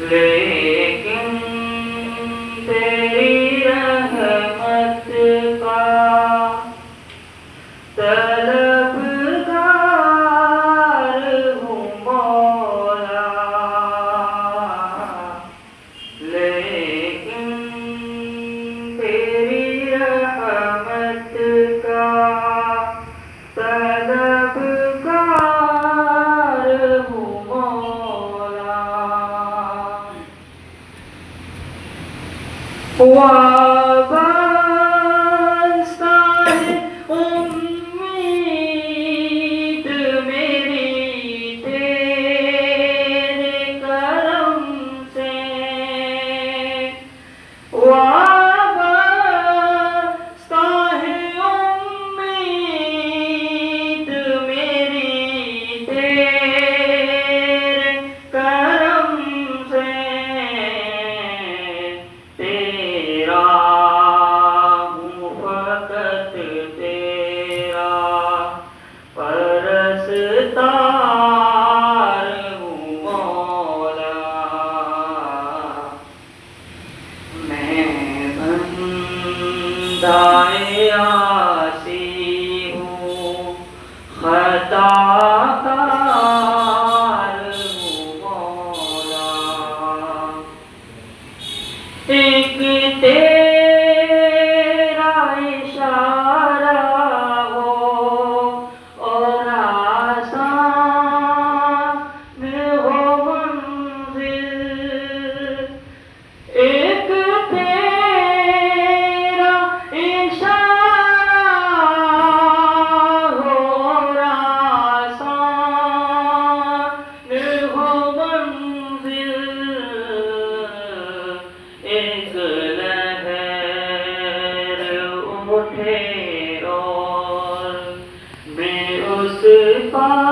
لیکن تیری رحمت کا طلبگار ہوں مولا، لیکن تیری رحمت کا طلبگار ہوں مولا۔ وابستہ ہے امید میری تیرے کرم سے، وابستہ ہے امید میری تیرے کرم سے، تیرا ہوں فقط تیرا پرستار ہوں مولا۔ میں بندۂ عاصی ہوں، خطا کار ہوں مولا۔ ایک تیرا اشارہ ہو اور آسان ہو منزل، ایک تیرا اشارہ ہو اور آسان ہو منزل، ایک لہر اٹھے اور میں اس پار